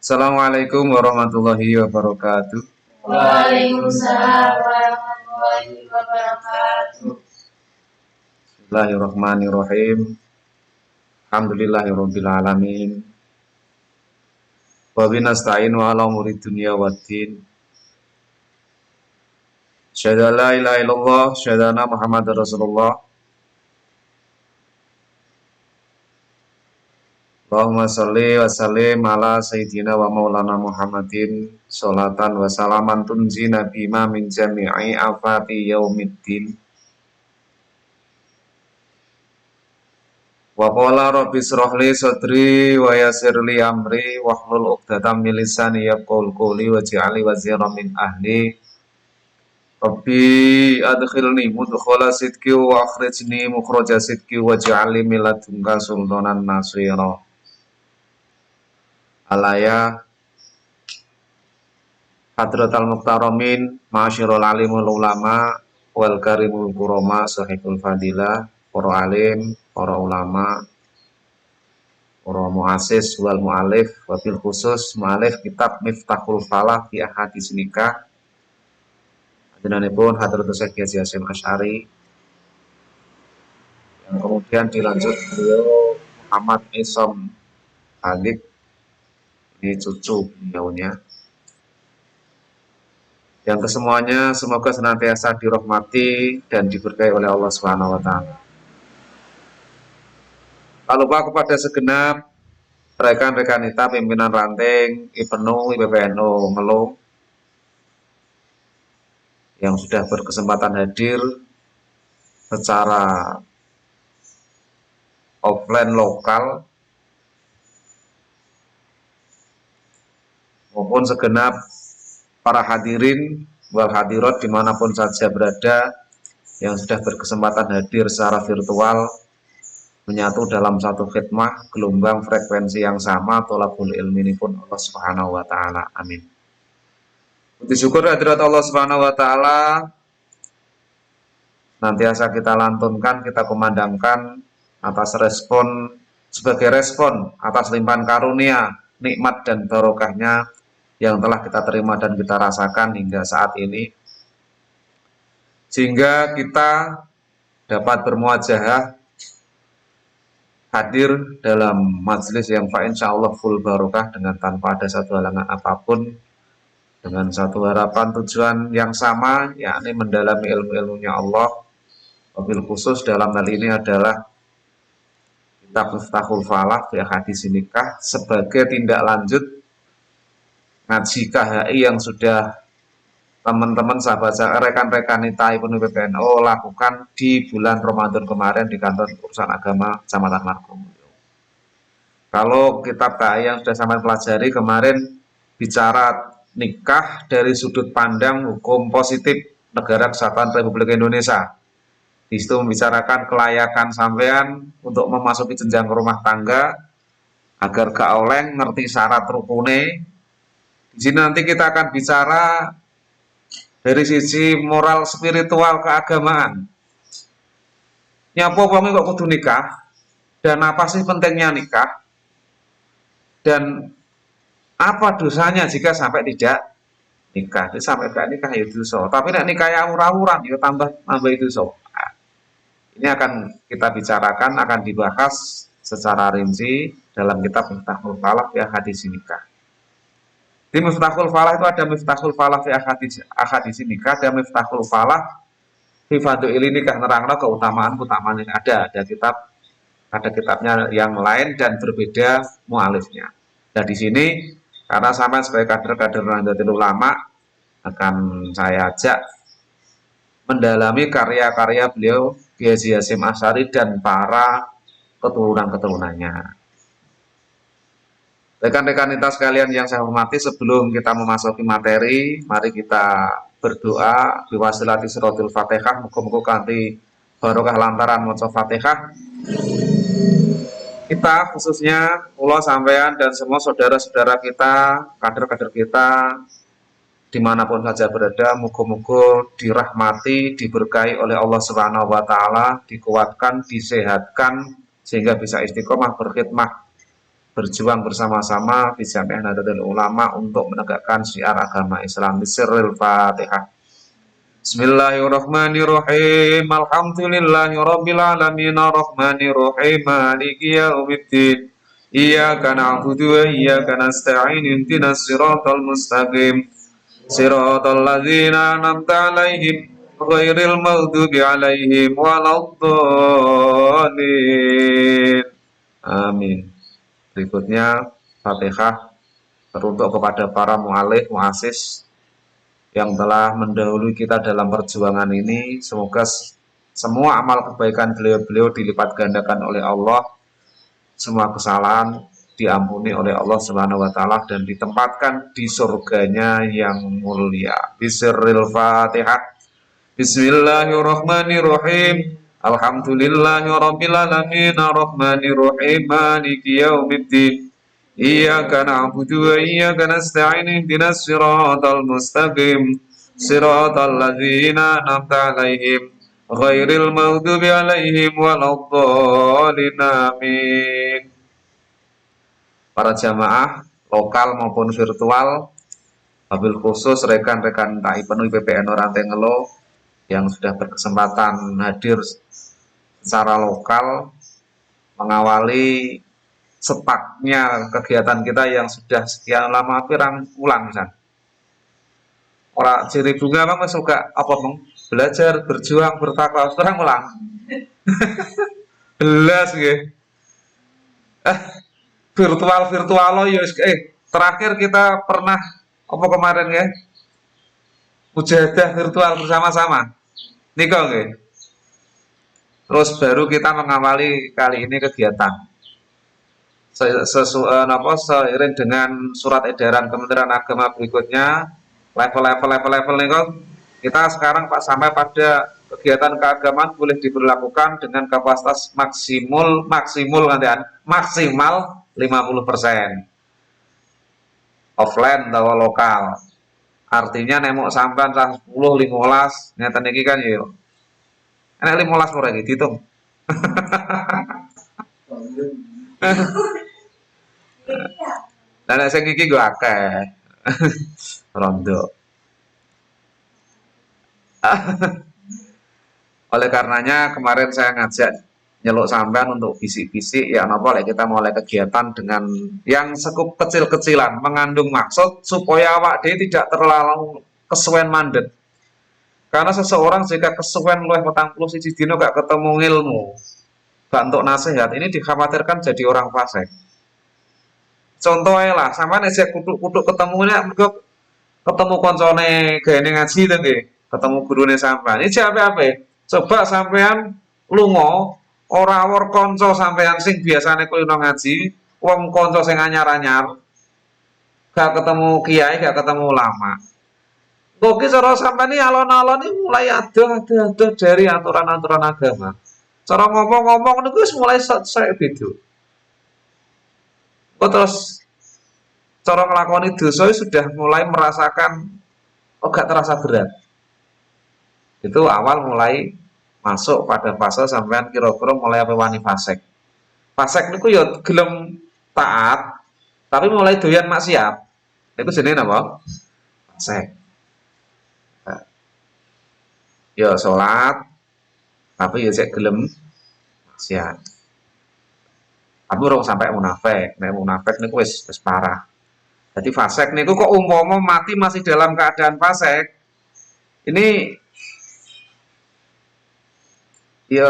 Assalamualaikum warahmatullahi wabarakatuh. Waalaikumsalam warahmatullahi wabarakatuh. Bismillahirrahmanirrahim. Alhamdulillahirabbil alamin. Wa binasta'inu ala umuri dunya waddin. Syahadu la ilaha illallah, syahadu anna Muhammadar Rasulullah. Allahumma sholli wa sallim ala sayyidina wa maulana Muhammadin sholatan wa salaman tunjina bima min jami'i afati yaumiddin. Wa qala rabbi shrah li sadri wa yassir li amri wahlul 'uqdatam min lisani yafqahu qawli waj'al li waziran min ahli. Rabbi adkhilni mudkhala sidqi wa akhrijni mukhraja sidqi waj'al li min ladunka sultanan nasira. Alaya Hadratal Muqtaramin ma'asyiral alimul ulama wal karimul kurama sahibul fadilah, para alim, para ulama, para muassis wal mu'alif, wabil khusus mu'alif kitab Miftahul Falah fi Ahadits Nikah ajenanipun Hadratus Syekh Haji Hasyim Asy'ari, yang kemudian dilanjut beliau Muhammad Isom Khalid, ini cucu beliaunya, yang kesemuanya semoga senantiasa dirahmati dan diberkahi oleh Allah Subhanahu wa taala. Tak lupa kepada segenap rekan-rekan kita pimpinan ranting IPNU IPPNU Melung yang sudah berkesempatan hadir secara offline lokal maupun segenap para hadirin wal hadirat dimanapun saja berada yang sudah berkesempatan hadir secara virtual menyatu dalam satu khidmah gelombang frekuensi yang sama tolabul ilmi ini pun Allah Subhanahu wa taala. Amin. Puji syukur hadirat Allah Subhanahu wa taala nantiasa kita lantunkan, kita kumandangkan atas respon sebagai respon atas limpahan karunia, nikmat dan barokahnya yang telah kita terima dan kita rasakan hingga saat ini, sehingga kita dapat bermuajahah hadir dalam majelis yang insyaallah full barokah dengan tanpa ada satu halangan apapun, dengan satu harapan tujuan yang sama, yakni mendalami ilmu-ilmunya Allah. Wabil khusus dalam hal ini adalah kitab Miftahul Falah fi Ahadits Nikah sebagai tindak lanjut ngaji KHI yang sudah teman-teman sahabat rekan-rekan ITA IPNU IPPNU lakukan di bulan Ramadan kemarin di kantor urusan agama Kecamatan Margomulyo. Kalau kitab KHI yang sudah sampai pelajari kemarin bicara nikah dari sudut pandang hukum positif Negara Kesatuan Republik Indonesia. Di situ membicarakan kelayakan sampean untuk memasuki jenjang rumah tangga agar gak oleng ngerti syarat rukune. Di sini nanti kita akan bicara dari sisi moral spiritual keagamaan. Nyapa wong kok kudu nikah? Dan apa sih pentingnya nikah? Dan apa dosanya jika sampai tidak nikah. Itu sampai gak nikah ya dosa. Tapi nek nikah yang ora-uran ya tambah itu dosa. Nah, ini akan kita bicarakan, akan dibahas secara rinci dalam kitab Miftahul Falah fi Ahadits Nikah. Di Miftahul Falah itu ada Miftahul Falah fi Ahadits Nikah, ada Miftahul Falah fi Fadhilin Nikah, nerangno keutamaan-keutamaan yang ada kitabnya yang lain dan berbeda mualifnya. Nah di sini karena sama sebagai kader-kader Nahdlatul Ulama akan saya ajak mendalami karya-karya beliau Kiai Haji Hasyim Asy'ari dan para keturunan-keturunannya. Rekan-rekan kita sekalian yang saya hormati, sebelum kita memasuki materi, mari kita berdoa biwasilati suratul Fatihah, muga-muga kanthi barokah lantaran maca Fatihah kita khususnya Allah sampean dan semua saudara-saudara kita, kader-kader kita dimanapun saja berada, muga-muga dirahmati, diberkahi oleh Allah Subhanahu wa taala, dikuatkan, disehatkan sehingga bisa istiqomah berkhidmah, berjuang bersama-sama di Jamiah Nahdlatul Ulama untuk menegakkan syiar agama Islam. Bismillahil Fatihah. Bismillahirrahmanirrahim. Alhamdulillahirabbil alamin arrahmanirrahim maliki yaumiddin. Iyyaka na'budu wa iyyaka nasta'in ihdinas siratal mustaqim. Siratal ladzina an'amta 'alaihim ghairil maghdubi 'alaihim waladdallin. Amin. Berikutnya Fatihah teruntuk kepada para mu'alif, mu'asis yang telah mendahului kita dalam perjuangan ini. Semoga semua amal kebaikan beliau-beliau dilipat gandakan oleh Allah, semua kesalahan diampuni oleh Allah Subhanahu wa taala dan ditempatkan di surganya yang mulia. Bismillahil Fatihah. Bismillahirrahmanirrahim. Alhamdulillahirabbil alamin arrahmanirrahim maliki yaumiddin. Iyyaka na'budu wa iyyaka nasta'in ihdinas siratal mustaqim. Siratal ladzina an'amta 'alaihim ghairil maghdubi 'alaihim waladdallin. Amin. Para jamaah lokal maupun virtual, wabil khusus rekan-rekan TAI Penuh PPN Orantengelo yang sudah berkesempatan hadir secara lokal mengawali sepaknya kegiatan kita yang sudah sekian lama, pirang ulang misalnya. Orang ciri bunga bang suka apa bang? Belajar, berjuang, bertakwa, sekarang ulang. Belas gitu. Virtual lo ya terakhir kita pernah apa kemarin ya? Mujahadah virtual bersama-sama. Niko nggih. Terus baru kita mengawali kali ini kegiatan. Seiring dengan surat edaran Kementerian Agama berikutnya, level nih kok kita sekarang sampai pada kegiatan keagamaan boleh diberlakukan dengan kapasitas maksimal 50%. Offline atau lokal. Artinya nemok sampean 10 15 ngeten iki kan ya. Enek 15 ora iki diitung. Lah sing iki go akeh. Rondo. Oleh karenanya kemarin saya ngajak nyeluk sampean untuk bisik-bisik ya napa lek kita mulai kegiatan dengan yang sekup kecil-kecilan mengandung maksud supaya awak dhewe tidak terlalu kesuwen mandek. Karena seseorang jika kesuwen luwih 41 dina gak ketemu ilmu, gak entuk nasihat, ini dikhawatirkan jadi orang fasik. Contohnya lah, sampean nek kutuk-kutuk ketemu koncone gaene ngaji to nggih, ketemu gurune sampean. Iki ape-ape? Coba sampean lunga ora awor kanca sampean sing biasane kulino ngaji, wong kanca sing anyar-anyar. Gak ketemu kiai, gak ketemu ulama. Kok cara sampean iki alon-alon iki mulai adoh dari aturan-aturan agama. Cara ngomong-ngomong niku wis mulai saya beda. Kok terus cara nglakoni dosa sudah mulai merasakan gak terasa berat. Itu awal mulai masuk pada fase sampean kira-kira mulai apa wani fasik. Fasik niku ya gelem taat, tapi mulai doyan maksiat. Itu jenenge napa? Fasik. ya salat, tapi ya sik gelem maksiat. Tapi urung sampai munafik. Nek munafik niku wis parah. Jadi fasik niku kok umpama mati masih dalam keadaan fasik, ini ya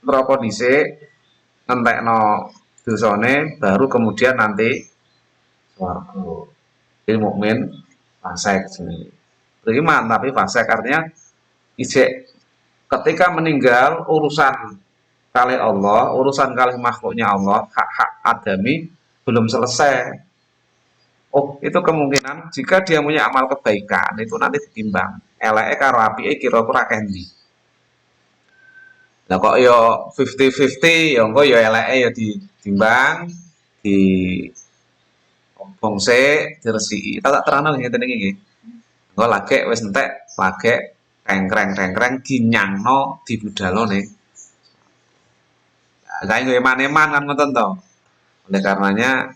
neraka dhisik, ngentekno dosane baru kemudian nanti swarga. Ini mukmin fasik jenenge. Beriman tapi fasik artinya ijek ketika meninggal urusan kali Allah, urusan kali makhluknya Allah, hak-hak adami belum selesai. Oh, itu kemungkinan jika dia punya amal kebaikan itu nanti ditimbang. Eleke karo apike kira-kira akeh ndi. Lah kok yo 50-50 ya engko yo eleke ya ditimbang di bongse diresiki. Tak terangno ngeten iki nggih. Engko lagi wis entek lagi tengkreng-tengkreng dinyangno dibudalno ning. Lah iku eman-eman kan ngoten to. Oleh karenanya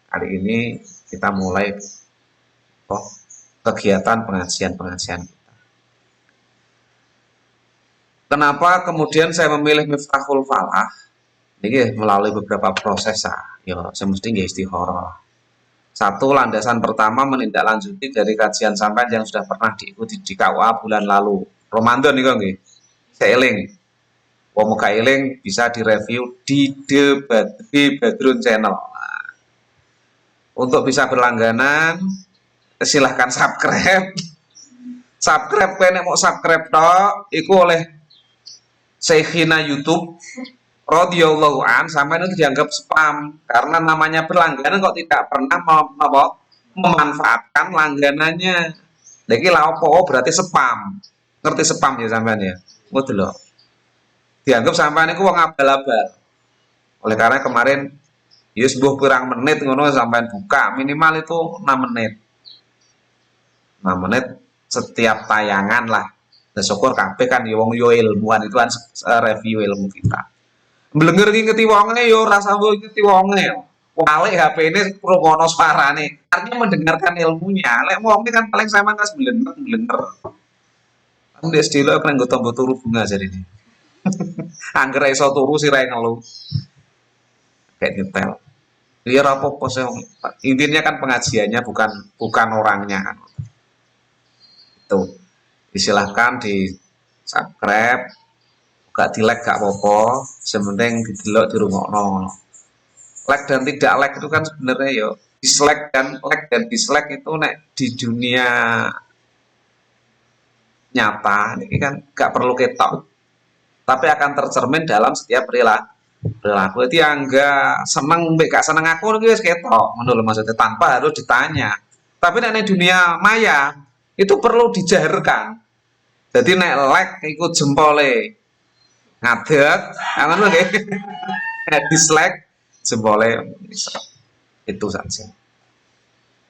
hari ini kita mulai kegiatan pengajian-pengajian. Kenapa kemudian saya memilih Miftahul Falah? Ini melalui beberapa proses ya semestinya istikharah. Satu, landasan pertama menindaklanjuti dari kajian sampean yang sudah pernah diikuti di KUA bulan lalu. Ramadan nih nggih. Seeling. Wong muga eling bisa direview di The Badrun Channel. Nah, untuk bisa berlangganan silahkan subscribe. Subscribe nek mau subscribe tok iku oleh Syekhina YouTube radhiyallahu an sampai itu dianggap spam karena namanya berlangganan kok tidak pernah memanfaatkan langganannya. Lagi lah opo berarti spam. Ngerti spam ya sampean ya? Ngoten lho. Dianggap sampean iku wong abal-abal. Oleh karena kemarin ya sebuah pirang menit ngono sampean buka minimal itu 6 menit. 6 menit setiap tayangan lah. Dan syukur kabeh kan ya wong yo ilmuwan itu kan review ilmu kita. Blenger iki ngeti wonge yo rasa ngeti wonge. Walik HP ini rungono suarane. Artinya mendengarkan ilmunya. Lek wong ini kan paling sama kas blenger. Aku ndek sedelo kan nggo tombo turu bunga jadi ini. Angger iso turu sirahe ngelu. Kayak nyetel. Ya apa-apa sih. Intinya kan pengajiannya bukan orangnya kan. Itu. Silahkan di subscribe, gak di like gak apa-apa, sementing didelok dirungokno. Like dan tidak like itu kan sebenarnya ya dislike dan like dan dislike itu nek di dunia nyata ini kan gak perlu ketok, tapi akan tercermin dalam setiap perilaku. Itu yang gak seneng, gak seneng aku ini wis ketok, menurut maksudnya tanpa harus ditanya. Tapi nek dunia maya itu perlu dijaharkan. Jadi nek like ikut jempole ngadeg, ngono nggih. Nek dislike jempole itu saja.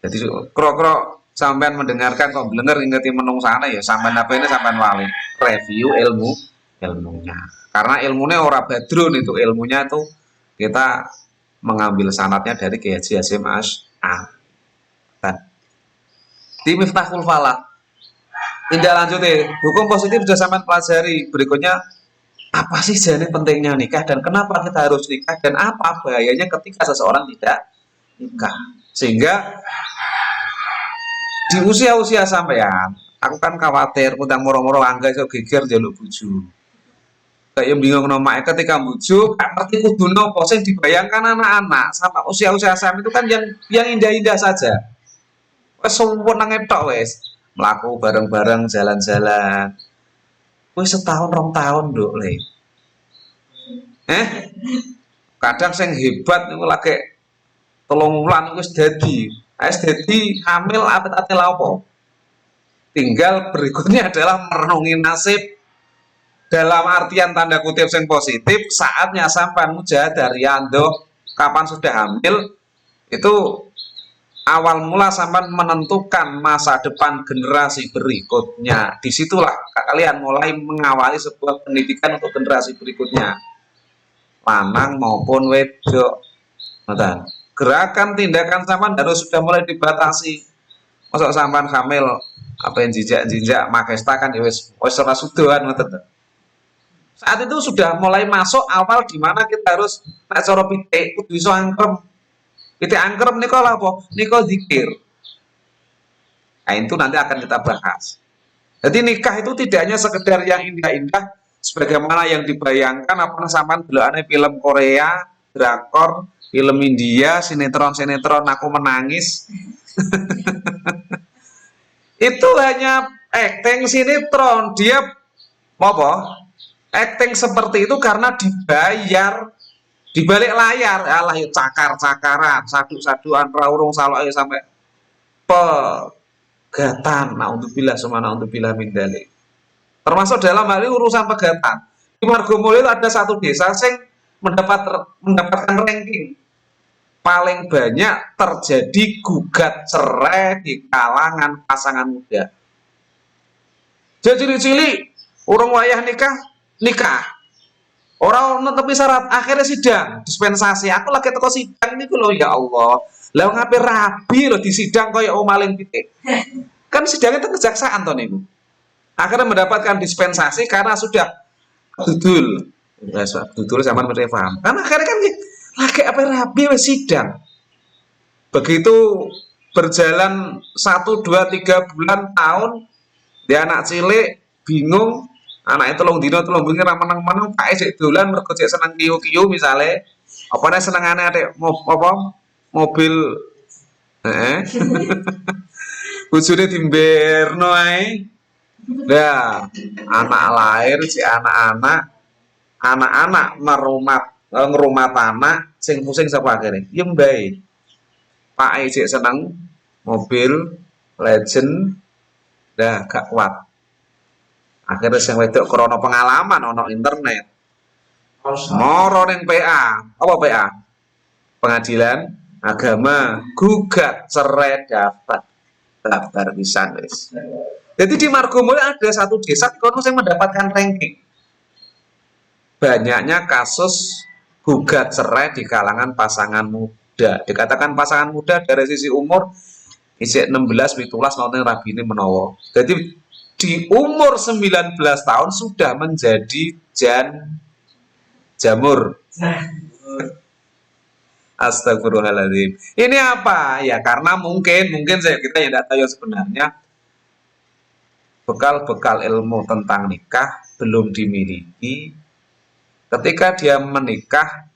Jadi kro-kro sampean mendengarkan kok blenger ngingeti menungsane ya sampean apa ini sampean wali review ilmunya. Karena ilmunya ora badrun itu ilmunya tuh kita mengambil sanatnya dari Kiai Haji Hasyim Asy'ari. Di Miftahul Falah tindak lanjut hukum positif sudah sampai pelajari. Berikutnya apa sih jadi pentingnya nikah dan kenapa kita harus nikah dan apa bahayanya ketika seseorang tidak nikah. Sehingga di usia-usia sampean, aku kan khawatir utang moro-moro angga iso geger njaluk bojo. Kayak bingung nomake ketika bojo, gak ngerti kudu napa sing dibayangkan anak-anak sama usia-usia sampean itu kan yang indah-indah saja. Wes seneng tok wes. Melaku bareng-bareng jalan-jalan. Wis setahun 2 tahun nduk le. Kadang sing hebat niku lagi 3 wulan wis dadi. Wis dadi hamil apet-apet lha apa? Tinggal berikutnya adalah merenungi nasib dalam artian tanda kutip yang positif. Saatnya sampai mujahadah riyadhah kapan sudah hamil itu awal mula sampai menentukan masa depan generasi berikutnya. Disitulah kalian mulai mengawali sebuah pendidikan untuk generasi berikutnya, lanang maupun wedok. Gerakan tindakan sampean harus sudah mulai dibatasi. Masuk sampean hamil apa yang jijak Makesta kan ya wis ora sudoan ngoten. Saat itu sudah mulai masuk awal di mana kita harus nek cara pitik kudu iso angkrem. Pitik angkrem nika lha apa? Nika zikir. Nah, itu nanti akan kita bahas. Jadi nikah itu tidak hanya sekedar yang indah-indah sebagaimana yang dibayangkan apa sampean delokane film Korea, drakor, film India, sinetron-sinetron aku menangis. Itu hanya acting sinetron. Dia apa? Acting seperti itu karena dibayar di balik layar. Alah ya cakar-cakaran, sadu-saduan, raurung salok ayo sampai pegatan. Naudzubillah summa naudzubillah min dzalik. Termasuk dalam hal ini urusan pegatan. Di Margomulyo itu ada satu desa yang mendapatkan ranking paling banyak terjadi gugat cerai di kalangan pasangan muda. Jadi cili-cili orang wayah nikah. Orang netepi syarat akhirnya sidang dispensasi. Aku lagi teko sidang ini loh ya Allah. Lah ngapain rabi loh di sidang kaya maling pitik. Kan sidangnya itu kejaksaan toh niku. Akhirnya mendapatkan dispensasi karena sudah dudul. Dudul zaman mereka paham. Karena akhirnya kan lagi apa rabi wis sidang. Begitu berjalan 1, 2, 3 bulan tahun, dia anak cilik bingung, anaknya telung dino telung bengi ra meneng-meneng pak sik dolan mergo cek seneng kiyu-kiyu misale. Apa nek senengane atik mobil bojone dimberno ae. Lah, anak lahir si anak-anak ngerumat anak sing pusing sapa akhire? Ya mbae. Pak cek seneng mobil legend, dah gak kuat. Akhirnya sing wedok krana pengalaman ana internet. Moro ning PA. Apa PA? Pengadilan Agama gugat cerai daftar pisan wis. Jadi di Margomulyo ada satu desa kono yang mendapatkan ranking. Banyaknya kasus gugat cerai di kalangan pasangan muda. Dikatakan pasangan muda dari sisi umur isih 16 17 nonton rabine menawa. Jadi di umur 19 tahun sudah menjadi jamur. Astagfirullahaladzim. Ini apa? Ya karena mungkin saya kita yang tidak tahu sebenarnya bekal-bekal ilmu tentang nikah belum dimiliki. Ketika dia menikah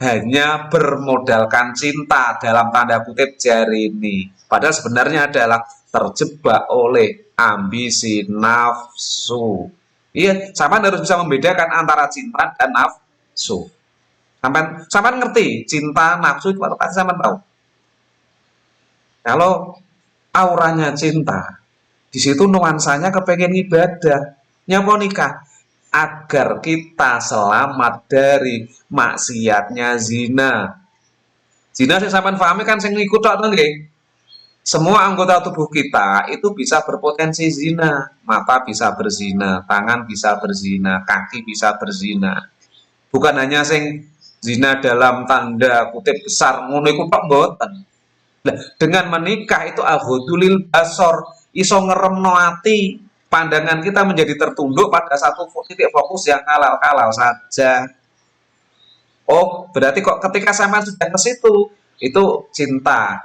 hanya bermodalkan cinta dalam tanda kutip jari ini. Padahal sebenarnya adalah terjebak oleh ambisi nafsu. Iya, sampean harus bisa membedakan antara cinta dan nafsu. Sampean ngerti cinta nafsu itu apa? Sampean tahu. Kalau auranya cinta, di situ nuansanya kepengen ibadah, nyapa nikah agar kita selamat dari maksiatnya zina. Zina sing sampean pahami kan sing ikut tok nggih. Semua anggota tubuh kita itu bisa berpotensi zina. Mata bisa berzina, tangan bisa berzina, kaki bisa berzina. Bukan hanya sing zina dalam tanda kutip besar ngono iku tok mboten. Nah, dengan menikah itu aghudulil basor, iso ngeremno ati, pandangan kita menjadi tertunduk pada satu titik fokus yang halal-halal saja. Oh, berarti kok ketika sampean sudah ke situ, itu cinta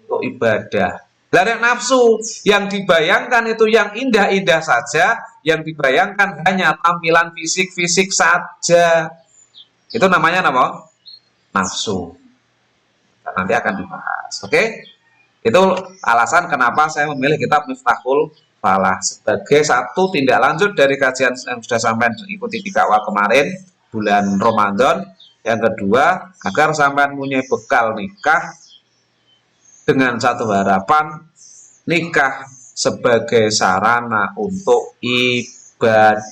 untuk ibadah. Dari nafsu yang dibayangkan itu yang indah-indah saja, yang dibayangkan hanya tampilan fisik-fisik saja. Itu namanya apa? Nafsu. Nanti akan dibahas. Oke? Itu alasan kenapa saya memilih kitab Miftahul Falah sebagai satu tindak lanjut dari kajian yang sudah sampai ikuti di awal kemarin bulan Ramadan. Yang kedua, agar sampai punya bekal nikah dengan satu harapan nikah sebagai sarana untuk ibadah.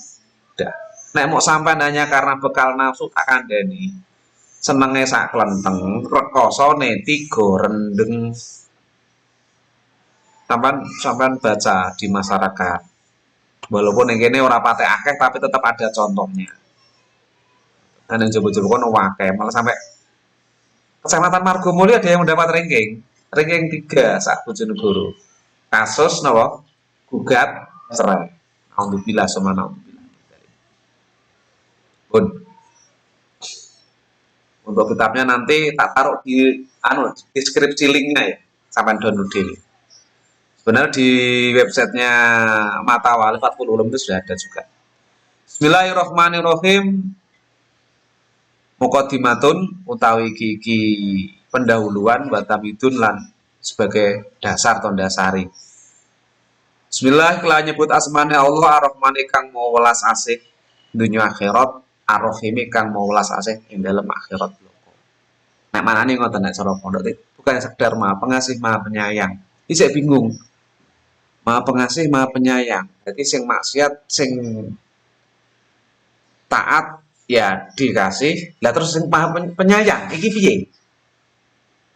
Nek mau sampai hanya karena bekal nafsu tak kandhani. Senenge sak klenteng, rekosone 3 rendeng. Sampean baca di masyarakat. Walaupun yang kene ora patek akeh tapi tetap ada contohnya. Dan yang coba-coba kono akeh, malah sampai Kecamatan Margomulyo ada yang mendapat ranking 3 sak Bojonegoro. Kasus napa? gugat cerai. Alhamdulillah summa alhamdulillah. Pun untuk kitabnya nanti tak taruh di deskripsi linknya ya, sampai download dulu. Sebenarnya di websitenya Mata Wali Fathul Ulum itu sudah ada juga. Bismillahirrahmanirrahim. Muqaddimatun utawi iki pendahuluan wa tamidun lan sebagai dasar atau dasari. Bismillah kala nyebut asmane Allah Ar-Rahman kang mau welas asih dunya akhirat, Ar-Rahim kang mau welas asih ing dalem akhirat bloko. Nek manane ngoten nek cara pondok bukan sekedar Maha Pengasih, Maha Penyayang. Iki saya bingung. Maha Pengasih, Maha Penyayang. Jadi sing maksiat, sing taat ya dikasih, lah terus sing Maha Penyayang iki piye?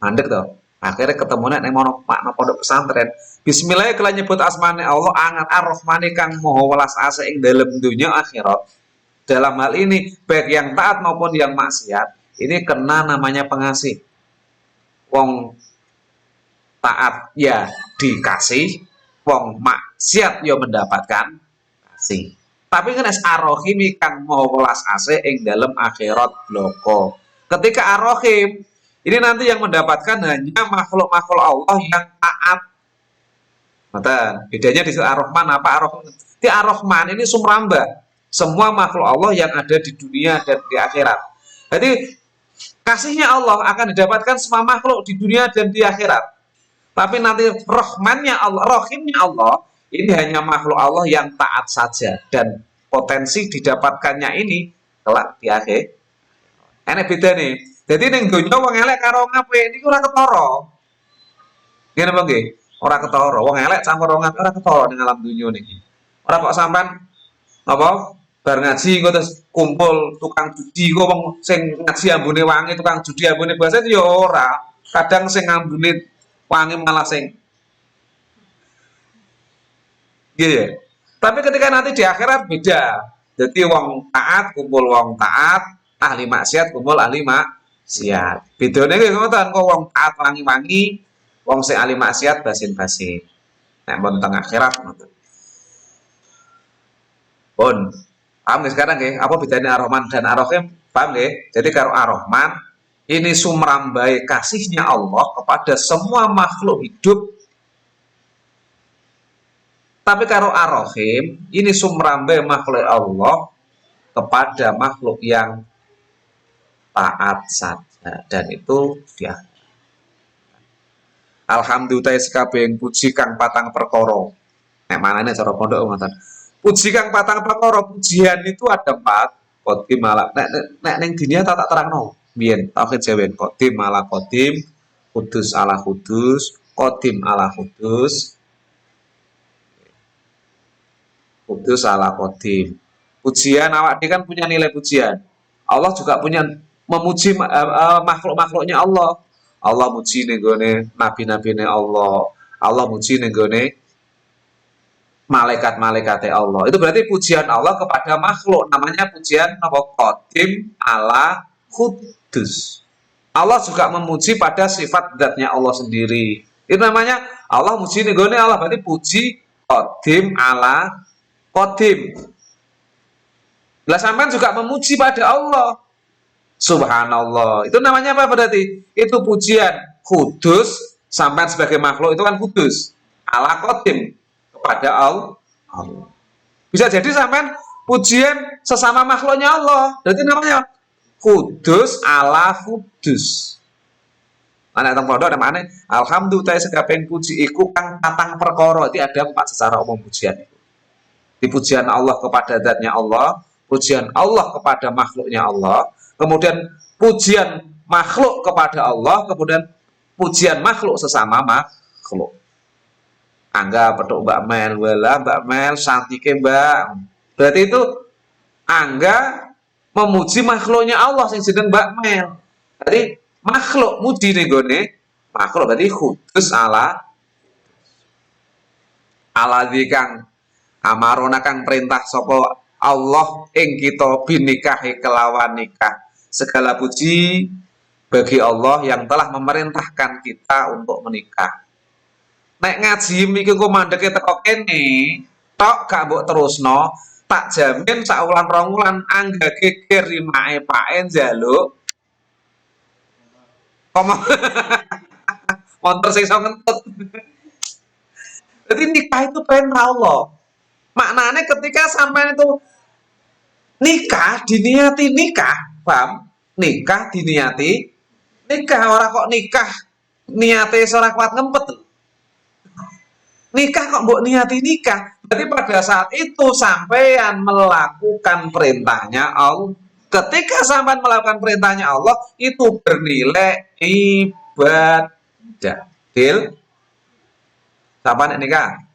Mandek to. Akhirnya ketemu nek mono makna pondok pesantren. Bismillah kala nyebut asmane Allah angat Ar-Rahman kang maha welas asih ing dalem dunya akhirat. Dalam hal ini baik yang taat maupun yang maksiat, ini kena namanya pengasih. Wong taat ya dikasih, wong maksiat ya mendapatkan kasih. Tapi kan Ar-Rahim kang maha welas asih ing dalem akhirat bloko. Ketika Ar-Rahim ini nanti yang mendapatkan hanya makhluk-makhluk Allah yang taat. Mata bedanya di Ar-Rahman apa Ar-Rahman? Di Ar-Rahman ini sumramba semua makhluk Allah yang ada di dunia dan di akhirat. Jadi kasihnya Allah akan didapatkan semua makhluk di dunia dan di akhirat. Tapi nanti Rahmannya Allah, Rahimnya Allah ini hanya makhluk Allah yang taat saja dan potensi didapatkannya ini kelak di akhir. Enak beda nih. Jadi ning donya wong elek karo wong apik niku ora ketara. Ngene apa nggih? Ora ketara. Wong elek campur wong apik ora ketara ning alam donya niki. Ora kok sampean apa bar ngaji kok terus kumpul tukang judi kok wong sing ngaji ambune wangi, tukang judi ambune basa ya ora. Kadang sing ambune wangi malah sing gitu ya. Tapi ketika nanti di akhirat beda. Jadi wong taat kumpul wong taat, ahli maksiat kumpul ahli maksiat. Bedane ki ngoten kok wong taat wangi-wangi, wong sing ahli maksiat basin-basin. Nek mon teng akhirat ngoten. Pun paham nggih sekarang nggih apa bedanya Ar-Rahman dan Ar-Rahim? Paham nggih? Jadi karo Ar-Rahman ini sumrambai kasihnya Allah kepada semua makhluk hidup. Tapi karo Ar-Rahim ini sumrambai makhluk Allah kepada makhluk yang taat saja dan itu dia. Alhamdulillah sekabehing puji kang patang perkara. Nek manane cara pondok ngoten. Puji kang patang perkara, pujian itu ada 4. Qadim ala nek ning dunia tak terangno. Biyen tauhid jawen qadim ala qadim, kudus ala kudus, qadim ala kudus, kudus ala qadim. Pujian awak ini kan punya nilai pujian. Allah juga punya memuji makhluk-makhluknya Allah. Allah muji nenggone nabi-nabine Allah. Allah muji nenggone malaikat-malaikate Allah. Itu berarti pujian Allah kepada makhluk. Namanya pujian apa? Qadim ala kudus. Allah juga memuji pada sifat zatnya Allah sendiri. Itu namanya Allah muji nenggone Allah. Berarti puji qadim ala qadim. Lah sampean juga memuji pada Allah. Subhanallah. Itu namanya apa berarti? Itu pujian kudus, sampean sebagai makhluk itu kan kudus. Ala qadim kepada Allah. Bisa jadi sampean pujian sesama makhluknya Allah. Berarti namanya kudus ala kudus. Anak teng pondok ada mana? Alhamdulillah sekabehing puji iku kang patang perkara. Itu ada 4 secara umum pujian itu. Di pujian Allah kepada zatnya Allah, pujian Allah kepada makhluknya Allah, kemudian pujian makhluk kepada Allah, kemudian pujian makhluk sesama makhluk. Angga petuk Mbak Mel, wala Mbak Mel, santike Mbak. Berarti itu angga memuji makhluknya Allah sing jeneng Mbak Mel. Berarti makhluk muji ning gone makhluk berarti khusus ala dikang amarona kang perintah sapa Allah ing kita binikahi kelawan nikah. Segala puji bagi Allah yang telah memerintahkan kita untuk menikah. Nek ngaji iki engko mandeke teko kene, tok gak mbok terusno, tak jamin sak wulan rong wulan angga geger rimake pake njaluk omong montor sing iso ngentut. Jadi nikah itu perintah Allah. Maknanya ketika sampai itu nikah diniati nikah, paham? Nikah diniati nikah, orang kok nikah niate ora kuat ngempet. Nikah kok mbok niati nikah. Berarti pada saat itu sampean melakukan perintahnya Allah. Ketika sampean melakukan perintahnya Allah itu bernilai ibadah. Deal? Sampean nikah.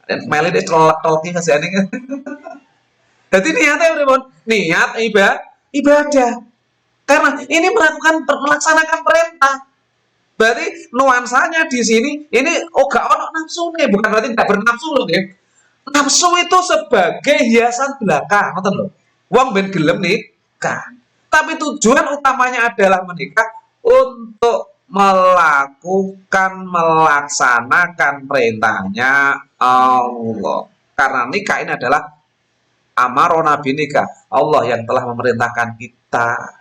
Meli dia tolki kasih ini. Jadi niatnya berapa? Niat ibadah. Karena ini melaksanakan perintah. Berarti nuansanya di sini ini gak ono nafsu nih, bukan berarti tidak bernafsu loh nih. Nafsu itu sebagai hiasan belaka, ngoten loh. Wong ben gelem nikah. Tapi tujuan utamanya adalah menikah untuk melaksanakan perintahnya Allah. Karena nikah ini adalah amarona binika. Allah yang telah memerintahkan kita.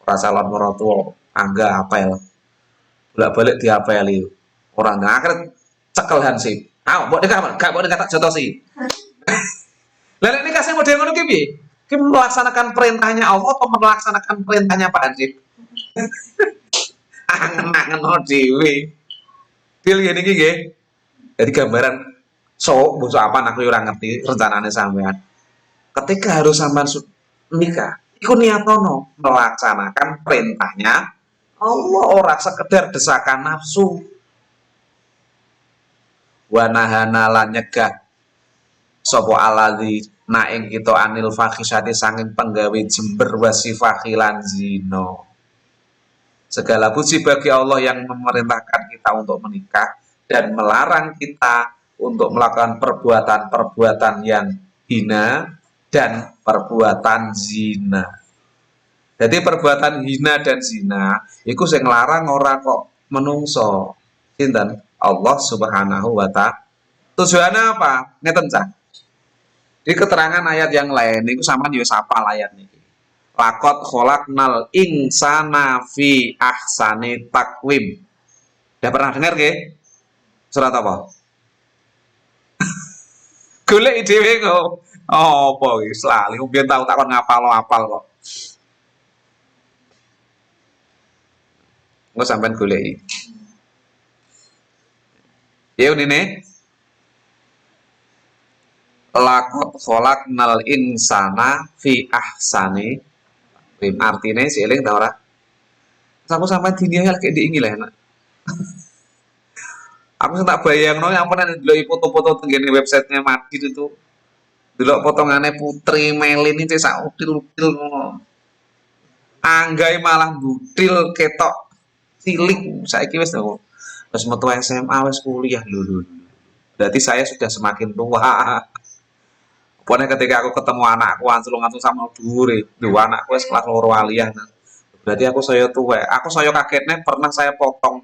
Rasalan mertua angga apel. Bolak-balik diapeli. Orang akhirnya cekel hansip. Mbok nikah, gak mbok nikah tak jotosi. Lah nek nikah sing model ngono ki piye? Ki melaksanakan perintahnya Allah atau melaksanakan perintahnya Pak Hansip? Angen-angen dhewe. Dil ngene iki nggih. Jadi gambaran bosok apa aku ora ngerti rencanane sampean. Ketika harus sampean nikah, iku niatono melaksanakan perintahnya Allah, ora sekedar desakan nafsu. Wa nahana lan nyegah sapa aladzi naing kita anil fakhisati sanging penggawe jember wasifahi lan zina. Segala puji bagi Allah yang memerintahkan kita untuk menikah dan melarang kita untuk melakukan perbuatan-perbuatan yang hina dan perbuatan zina. Jadi perbuatan hina dan zina iku sing larang ora kok menungso. Sinten? Allah Subhanahu wa ta'ala. Tujuannya apa? Ngeten cah. Di keterangan ayat yang lain itu sama yo sapal ayat niki. Laqad khalaqnal insana fi ahsani takwim. Udah pernah dengar nggih? Surat apa? Golek dhewe kok. Apa iki lali mbiyen tau takon ngapal-apal kok. Engko sampean goleki. Ya ini laqad khalaqnal insana fi ahsani takwim. Artine sieling ta ora? Aku sampean dunia lagi diingi lah enak. Aku tak bayangno yang pernah ndelok foto-foto tenggene websitenya Madin itu. Delok potongannya Putri Melin itu sak util-util ngono. Anggai malah budil ketok cilik saiki wis metu SMA wis kuliah lho. Berarti saya sudah semakin tua. Pokoknya ketika aku ketemu anakku anclung-anclung sama dhuwure, dua anakku wis kelas 2 aliyah. Berarti aku saya tua. Aku saya kagetnya pernah saya potong.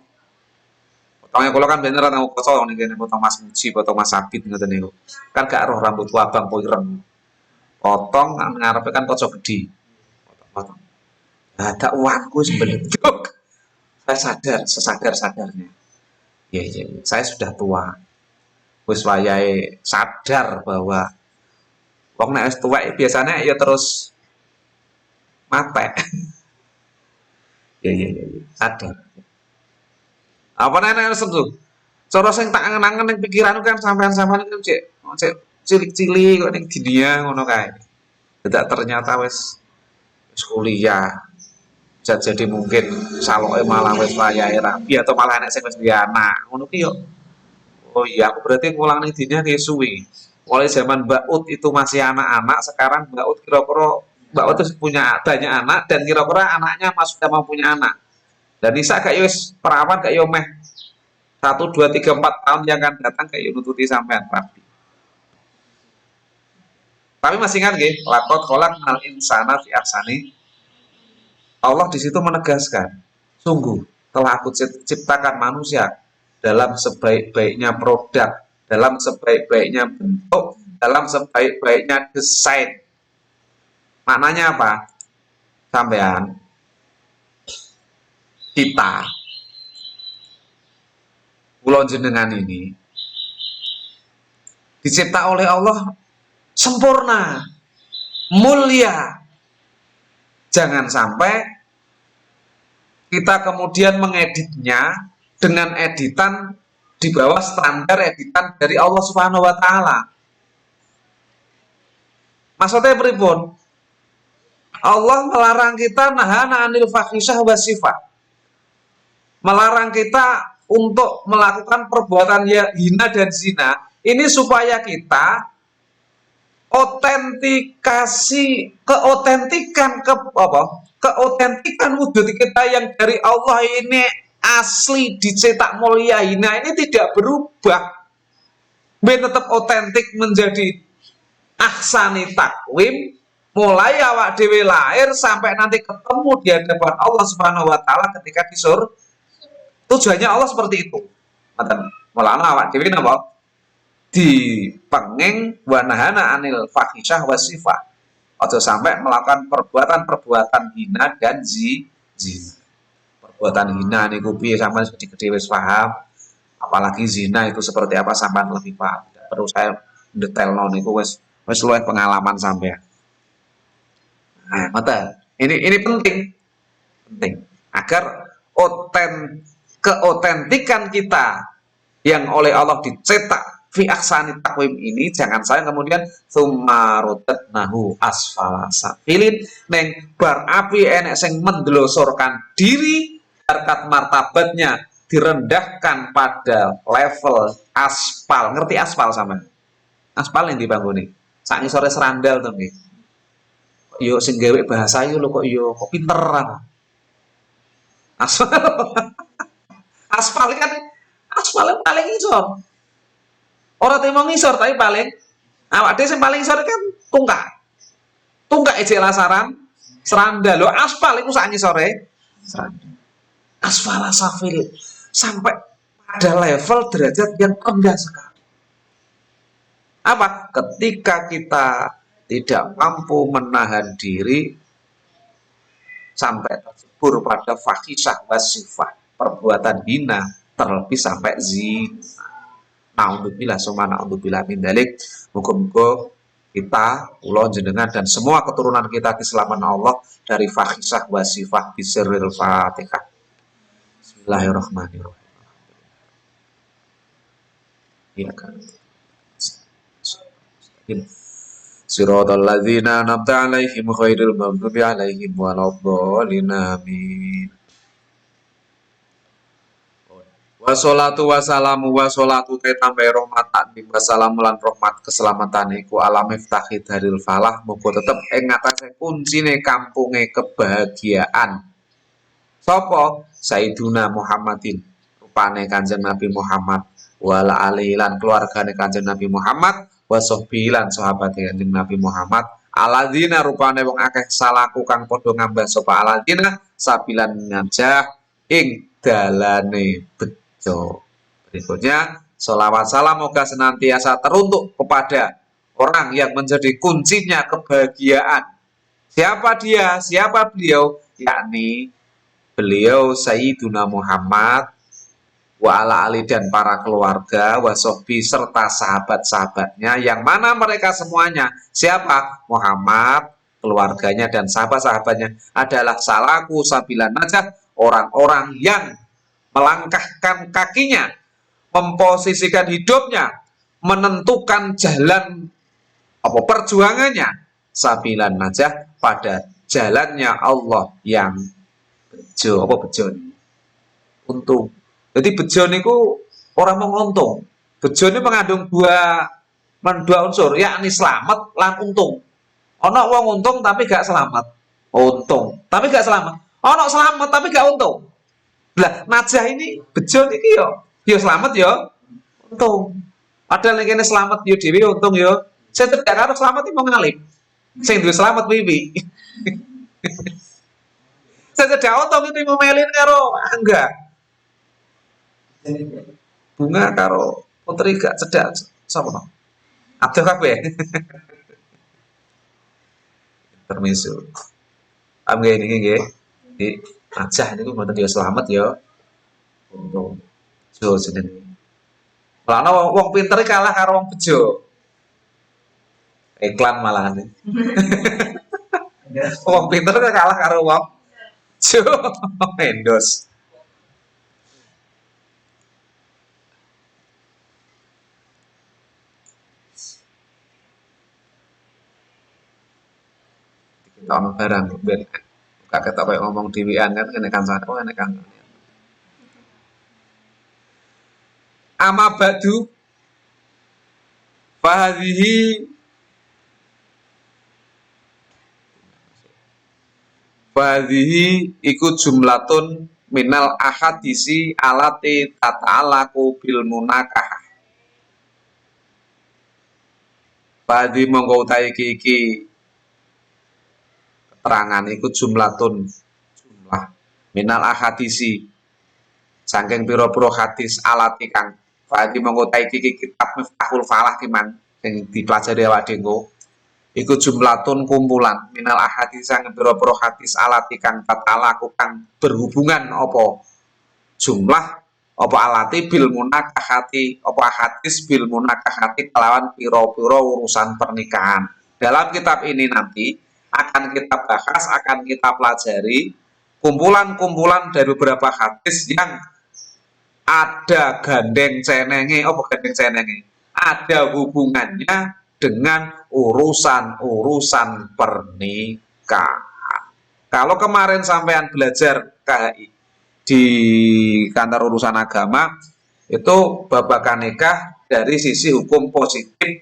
Potongnya kalau kan beneran aku potong nih gini, potong Mas Muji, potong Mas Sabit ngoten niku. Kan gak roh rambut abang po ireng. Potong ngarepe kan pojok gede. Potong. Nah, ada uangku sebentuk. Saya sadar, sesadar-sadarnya. Iya, saya sudah tua. Wis wayahe sadar bahwa wong nek wis tuwek biasanya ya terus mate. Iya, sadar. Apa nek sentuh? Cara sing tak angen-angen ning pikiranku kan sampean-sampean kan cek cilik-cilik kok ning dunia ngono kae. Tidak ternyata wis kuliah. Bisa jadi mungkin saloke malah wis wayahe rabi atau malah anak sing wis duwe anak. Ngono ki yo. Oh iya, aku berarti ngulang ning dunia ki suwi. Mulai zaman Mbak Ut itu masih anak-anak, sekarang Mbak Ut kira-kira Mbak Ut itu punya banyak anak dan kira-kira anaknya sudah mau punya anak. Dan Nisa kayak wis perawan kayak yo meh 1, 2, 3, 4 tahun yang akan datang kayak nututi sampean rapi. Tapi masih ingat nggih, laqad khalaqnal insana fi ahsani. Allah di situ menegaskan, sungguh telah aku ciptakan manusia dalam sebaik-baiknya produk, dalam sebaik-baiknya bentuk, dalam sebaik-baiknya desain. Maknanya apa? Sampean, kita, kula jenengan ini dicipta oleh Allah sempurna, mulia. Jangan sampai kita kemudian mengeditnya dengan editan di bawah standar editan dari Allah Subhanahu wa taala. Maksudnya pripun? Allah melarang kita nahana anil fahisyah wasifah. Melarang kita untuk melakukan perbuatan hina dan zina. Ini supaya kita keotentikan wujud kita yang dari Allah ini asli dicetak mulia hina ini tidak berubah. Tetap otentik menjadi ahsani takwim, mulai awak dewe lahir sampai nanti ketemu di hadapan Allah Subhanahu wa taala ketika di surga. Tujuannya Allah seperti itu. Mulane awak dewe napa? Dipenging wa nahana anil fahisyah wasifah. Aja sampai melakukan perbuatan-perbuatan hina dan zina. Perbuatan hina niku piye sampean gede-gede wis paham. Apalagi zina itu seperti apa sampean lebih paham. Tidak perlu saya detailno niku wis luwih pengalaman sampean. Nah, mata ini penting agar keotentikan kita yang oleh Allah dicetak fi ahsani takwim ini jangan saya kemudian nahu asfala safilin neng bar api enek sing mendlosorkan diri harkat martabatnya direndahkan pada level aspal. Ngerti aspal sama? Aspal yang dibangun nih. Saat sore serandal tuh nih. Yo sing gawe bahasa yo lo kok yo kok pinteran. Aspal. Aspal paling isor. Orang timong ngisor tapi paling awak dhewe sing paling ngisor kan tungkak. Tungkak ejek lasaran serandal. Lho aspal iku sak ngisore serandal. Asfala safil sampai pada level derajat yang rendah sekali. Apa? Ketika kita tidak mampu menahan diri sampai tercebur pada fahisyah wasifah, perbuatan hina, terlebih sampai zina. Na'udzubillah summa na'udzubillah min dzalik. Muga-muga kita, kula jenengan dan semua keturunan kita diselamatkan Allah dari fahisyah wasifah bisirril Fatihah. Bismillahirrahmanirrahim. Ya kan. Siratal ladzina an'amta 'alaihim ghairil maghdubi 'alaihim waladdallin. Amin. Wassalatu wassalamu wassalatu tambahi rahmatan ing wassalamu lan rahmat keselamatan iku ala miftahi daril falah muga tetep ing ngatasé kuncine kampunge kebahagiaan. Sapa? Sayyiduna Muhammadin, rupane Kanjeng Nabi Muhammad, wala alilan keluargane Kanjeng Nabi Muhammad, wasahbihi lan sahabate Kanjeng Nabi Muhammad, alladzina rupane wong akeh salaku kang padha ngambah sapa alladzina sabilan ngajah ing dalane berikutnya, sholawat salam moga senantiasa teruntuk kepada orang yang menjadi kuncinya kebahagiaan. Siapa dia? Siapa beliau? Yakni beliau Sayyiduna Muhammad wa ala ali dan para keluarga wa sohbi serta sahabat-sahabatnya yang mana mereka semuanya siapa? Muhammad, keluarganya dan sahabat-sahabatnya adalah salaku sabilan najah, orang-orang yang melangkahkan kakinya, memposisikan hidupnya, menentukan jalan perjuangannya sabilan najah pada jalannya Allah yang bejo. Bejo? Untung. Jadi bejo niku orang mau untung. Bejo ini mengandung dua unsur, yakni selamat lan untung. Ono wong untung tapi gak selamat. Untung tapi gak selamat. Ono selamat tapi gak untung. Lah najah ini bejo niki yo selamat yo untung. Padahal nek kene selamat yo dhewe untung yo. Sing tidak karo selamat iki mau ngalih. Sing duwe selamat pipi. Sing tidak untung itu mau melin karo enggak. Bunga karo putri gak cedak sapa no? Adoh kabeh. Permiso. Amge niki nggih. Di ajah niku mboten yo slamet yo. Untung. Jo jenenge. Lah ana wong pinter kalah karo wong bejo. Iklan malahan. Wong pinter kalah karo wong jo. Endos. Kita ono barang ben gak ketok koyo ngomong dhewean kan kene kancane oh enek kancane. Ama badu fahadhihi iku jumlatun minal ahadisi alati tata'alaku bil munakah. Fahadhi mongko utahe iki keterangan iku jumlah minal ahadisi saking pira-pira hadis alati kang fahadhi mongko utahe iki kitab Miftahul Falah timang sing dipelajari awak dhewe iku jumlatun kumpulan minal ahadis sang pira-pira hadis alati kang tatalaku kang berhubungan apa jumlah apa alati bil munakahati apa hadis bil munakahati kelawan pira-pira urusan pernikahan. Dalam kitab ini nanti akan kita bahas, akan kita pelajari kumpulan-kumpulan dari beberapa hadis yang ada gandeng cenenge, apa gandeng cenenge? Ada hubungannya dengan urusan-urusan pernikahan. Kalau kemarin sampean belajar KHI di kantor urusan agama itu babakan nikah dari sisi hukum positif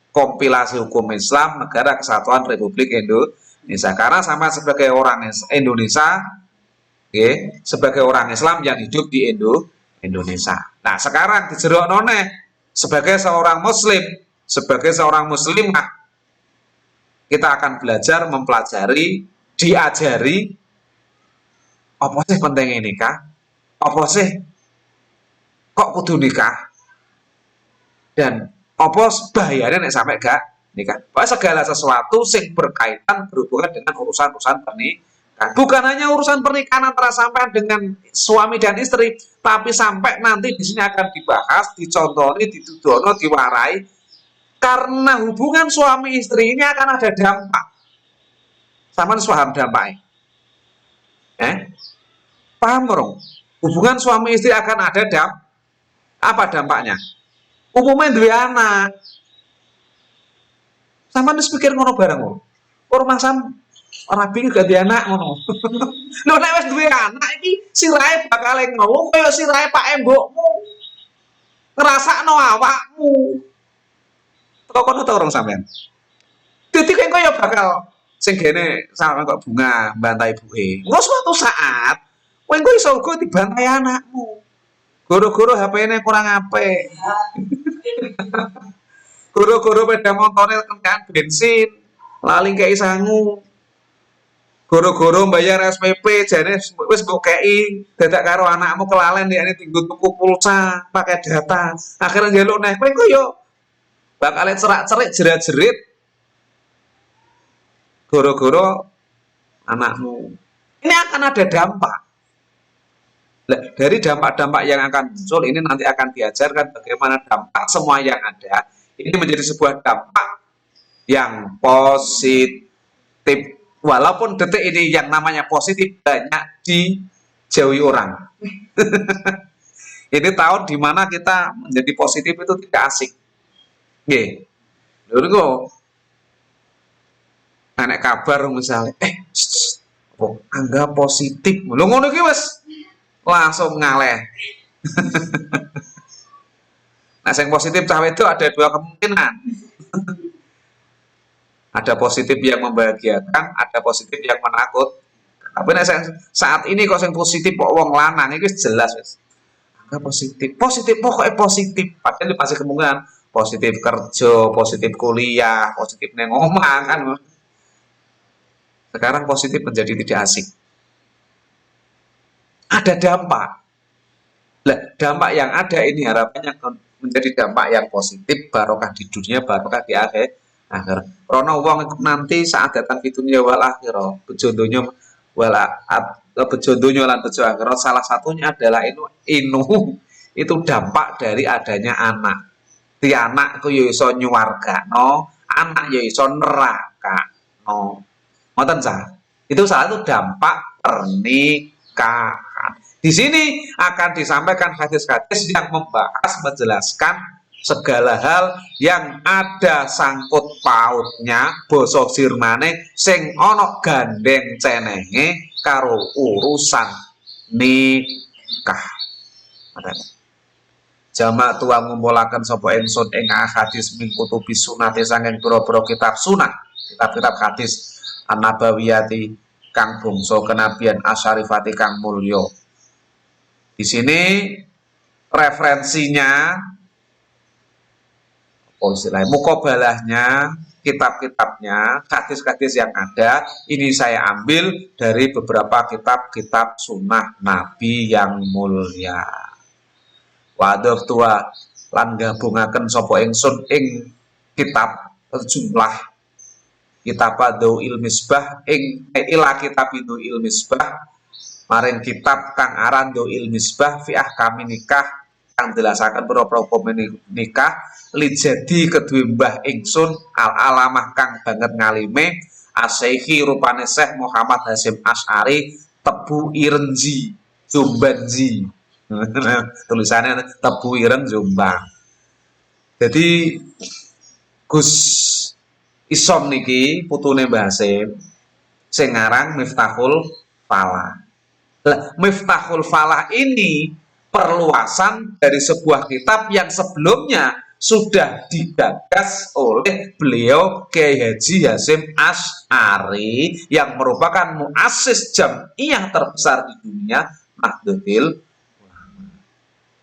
kompilasi hukum Islam Negara Kesatuan Republik Indonesia karena sama sebagai orang Indonesia sebagai orang Islam yang hidup di Indonesia. Nah sekarang dijerok noneh sebagai seorang muslimah kita akan belajar mempelajari diajari apa sih pentingnya nikah, apa sih kok kudu nikah, dan apa bahayanya nek sampai gak nikah. Bahwa segala sesuatu sing berkaitan berhubungan dengan urusan-urusan pernikahan. Bukan hanya urusan pernikahan antara sampean dengan suami dan istri, tapi sampai nanti di sini akan dibahas, dicontoni, ditudono, diwarai. Karena hubungan suami istri ini akan ada dampak. Sama paham dampaknya? Paham dong? Hubungan suami istri akan ada apa dampaknya? Umumnya duwe anak. Sampeyan wis pikir ngono bareng kok. Ora sam ora bingung ganti anak ngono. Lho nek wis duwe anak iki sirahe bakal ngono kaya sirahe pak embokmu. Ngrasakno awakmu. Kok kono ta orang sampean? Dadi kaya bakal sing gene sampean kok bunga bantai ibuke. Engko suatu saat kowe engko iso uga dibantai anakmu. Goro-goro HP-ne kurang apik. Goro-goro sepeda motornya kendaraan bensin, lali kei sangu. Goro-goro bayar SPP, jane wis mbok kei, dadak karo anakmu kelalen ndekne tinggo tuku pulsa, pakai data. Akhirnya njaluk neh kowe engko yo bakal cerak-cerik jerat-jerit. Goro-goro anakmu. Ini akan ada dampak. Dari dampak-dampak yang akan muncul ini nanti akan diajarkan bagaimana dampak semua yang ada ini menjadi sebuah dampak yang positif. Walaupun detik ini yang namanya positif banyak dijauhi orang. Ini tahun dimana kita menjadi positif itu tidak asik. Nggih. Lho niku nek kabar misalnya anggap positif. Lho ngono iki wis langsung ngaleh. Nah, yang positif cawe itu ada dua kemungkinan. Ada positif yang membahagiakan, ada positif yang menakut. Tapi saat ini kok yang positif kok wong lanang itu jelas wis. Anggap positif. Positif pokoknya positif. Padahal masih kemungkinan positif kerja, positif kuliah, positif neng omah kan. Sekarang positif menjadi tidak asik. Ada dampak. Lah, dampak yang ada ini harapannya menjadi dampak yang positif, barokah di dunia, barokah di akhirat. Rono wong iku nanti saat datang di dunia wal akhirah, bejo donya bejo donya lan bejo akhirat salah satunya adalah inu itu dampak dari adanya anak. Di anak ku yo iso nyuwargano, anak yo iso nerakano. Ngoten sah. Itu salah satu dampak pernikahan. Di sini akan disampaikan hadis-hadis yang membahas, menjelaskan segala hal yang ada sangkut pautnya basa sirnane sing ana gandeng cenenge karo urusan nikah. Jamak tua ngumpulaken sapa ingsun ing hadis min kutubi sunate sanging pira-pira kitab sunah, kitab-kitab hadis an-nabawiyati kang bangsa kenabian asyarifati kang mulya. Di sini referensinya, istilahnya mukobalahnya, kitab-kitabnya, hadis-hadis yang ada, ini saya ambil dari beberapa kitab-kitab sunnah Nabi yang mulia. Waduh tua lan gabungaken sapa ingsun ing kitab jumlah kitab Dauil Misbah ing ila kitab Dauil Misbah maring kitab kang aran Dauil Misbah fi ahkami nikah kang jelasaken pira-pira hukum nikah lijadi kedue mbah ingsun al-alamah kang banget ngalime Asy-Syaikhi rupane Syekh Muhammad Hasyim Asy'ari Tebu Irenji Jombanji. Tulisannya Tebu Ireng Jombang. Jadi Gus Isom niki putune Mbah Hasyim sing aran Miftahul Falah. Lah, Miftahul Falah ini perluasan dari sebuah kitab yang sebelumnya sudah digagas oleh beliau Kiai Haji Hasyim Asy'ari yang merupakan muassis jamiah terbesar di dunia Nahdlatul Ulama.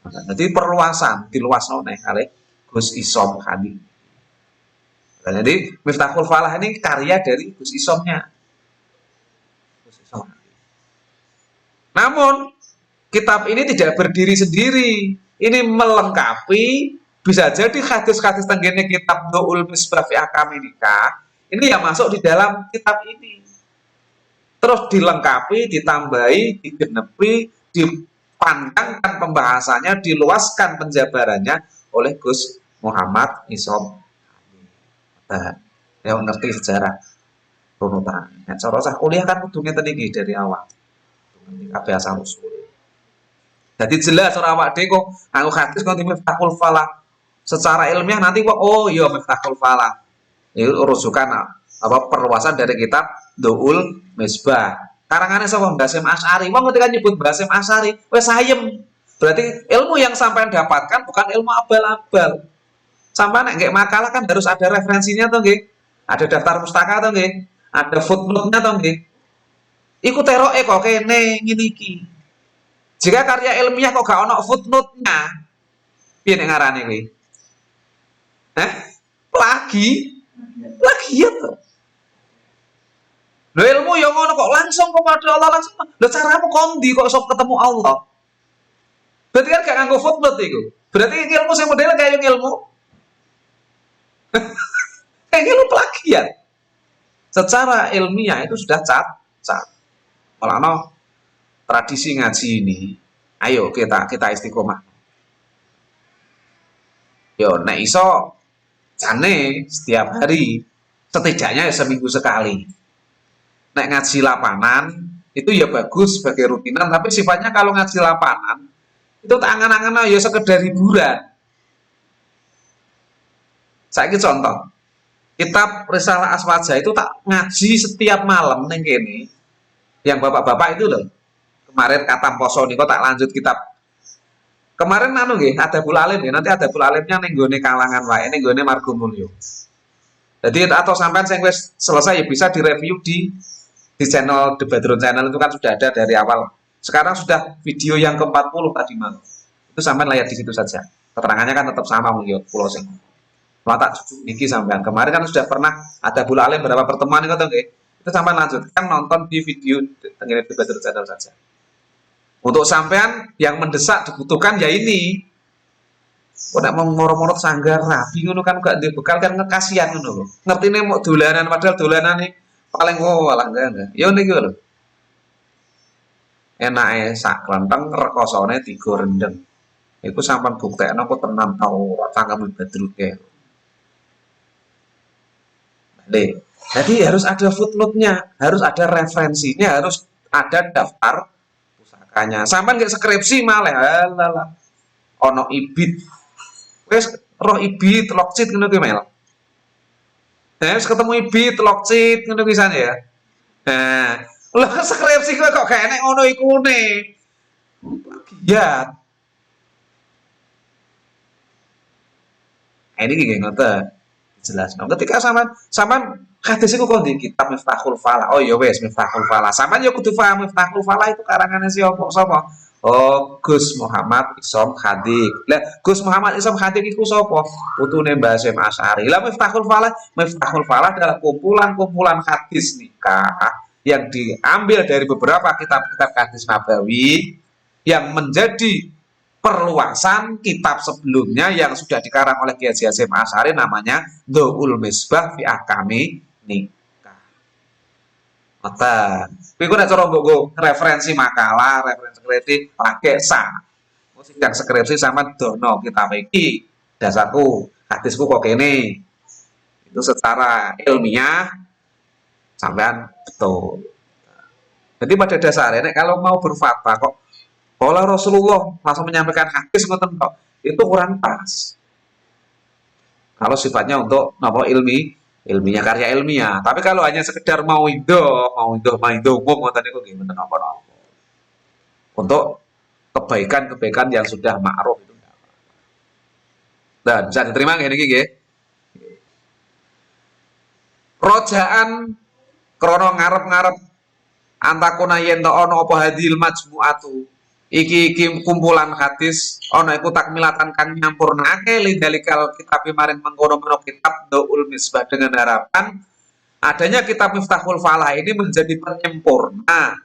Jadi perluasan diluasno nek kali Gus Isom Khadi. Jadi Miftahul Falah ini karya dari Gus Isomnya. Gus Isom. Namun kitab ini tidak berdiri sendiri. Ini melengkapi, bisa jadi hadis-hadis tenggene kitab Dauil Misbah fi Ahkami Nikah ini yang masuk di dalam kitab ini. Terus dilengkapi, ditambahi, digenepi, dipanjangkan pembahasannya, diluaskan penjabarannya oleh Gus Muhammad Isom. Nah, yang ngerti sejarah runutan. Nah, cara sah kuliah kan kudu ngeten iki dari awal. Kabeh asal usul. Jadi jelas ora awak dhewe kok nganggo hadis kok Miftahul Falah. Secara ilmiah nanti kok oh iya Miftahul Falah. Itu rujukan apa perluasan dari kitab Dauil Misbah. Karangane sapa Mbah Hasyim Asy'ari. Wong ketika nyebut Mbah Hasyim Asy'ari wis sayem. Berarti ilmu yang sampai dapatkan bukan ilmu abal-abal. Sampai nek nggih makalah kan harus ada referensinya toh nggih. Ada daftar pustaka toh nggih. Ada footnote-nya toh nggih. Iku teroke kok kene ngene iki. Jika karya ilmiah kok gak ono footnote-nya, piye nek ngarane kuwi? Plagiat to. Lho ilmu ya ngono kok langsung kepada Allah langsung. Lho caramu kondi kok sok ketemu Allah? Berarti kan gak nganggo footnote iku. Berarti ilmu sing model kayak ilmu kayak ilmu plagiat. Secara ilmiah itu sudah cat. Malah tradisi ngaji ini, ayo kita istiqomah. Yo, nek iso jane setiap hari, setidaknya ya seminggu sekali. Nek ngaji lapangan itu ya bagus sebagai rutinan, tapi sifatnya kalau ngaji lapangan itu tak angan-angan ya sekedar hiburan. Saya contoh, kitab Risalah Aswaja itu tak ngaji setiap malam neng kene. Yang bapak-bapak itu loh. Kemarin kata poso niko tak lanjut kitab. Kemarin anu nggih, Adabul Alim ya, nanti Adabul Alimnya ning gone kalangan wae, ning gone Margomulyo. Jadi atau sampean sing wis selesai ya bisa direview di channel The Badrun Channel itu kan sudah ada dari awal. Sekarang sudah video yang ke-40 tadi malam. Itu sampean lihat di situ saja. Keterangannya kan tetap sama mulya pulau sing. Tak cucuk niki sampean. Kemarin kan sudah pernah ada Adabul Alim berapa pertemuan itu nggih. Itu sampean lanjutkan nonton di video tengene The Badrun Channel saja. Untuk sampean yang mendesak dibutuhkan ya ini. Kok nek mau moro-moro sanggar rabi ngono kan gak ndek bekal kan kasihan ngono lho. Ngertine mau dolanan padahal dolanane paling walah enggak. Ya niki lho. Enake sak klenteng rekosone 3 rendeng. Iku sampean buktekno kok tenan ta ora cangkeme badruke. Nih, jadi harus ada footnote-nya, harus ada referensinya, harus ada daftar pusakanya. Sampean nggak skripsi malah, alah, ono ibit, wes roh ibit, lokcit ngono kuwi mel. Nah, wis ketemu ibit, lokcit ngono kuwi ya. Nah, lah skripsi kowe kok gak enek ngono ikune. Plagiat. Ini gini ngoten. Jelas. Nah, ketika sampean hadis iku kok di kitab Miftahul Falah. Oh ya wes Miftahul Falah. Sampean ya kudu paham Miftahul Falah itu karangane sapa? Oh, Gus Muhammad Isom Khadik. Lah, Gus Muhammad Isom Khadik iku sapa? Putune Mbah Hasyim Asy'ari. Lah Miftahul Falah adalah kumpulan-kumpulan hadis nikah yang diambil dari beberapa kitab-kitab hadis nabawi yang menjadi perluasan kitab sebelumnya yang sudah dikarang oleh Kiai Hasyim Asy'ari namanya Dhaul Misbah fi Ahkami Nikah. Ngoten. Kuwi kok nek cara nggo referensi makalah, referensi kritik lagi sah. Sidang skripsi sama dono kitab iki. Dasarku, hadisku kok kene. Itu secara ilmiah sampean betul. Jadi pada dasarnya nek kalau mau berfatwa kok Qala Rasulullah langsung menyampaikan hadis ngoten kok. Itu kurang pas. Kalau sifatnya untuk napa ilmiah karya ilmiah. Tapi kalau hanya sekedar mau indo umum ngoten niku nggih mboten napa-napa. Untuk kebaikan-kebaikan yang sudah ma'ruf itu. Dan bisa diterima ngene iki nggih. Rojaan krana ngarep-ngarep antakuna yen to ana apa hadil majmu'atu. Iki kumpulan hadis ana iku takmilatan kang nyampurnake lindalikal kitab maring mengkono-mengkono kitab Dhaul Misbah dengan harapan adanya kitab Miftahul Falah ini menjadi penyempurna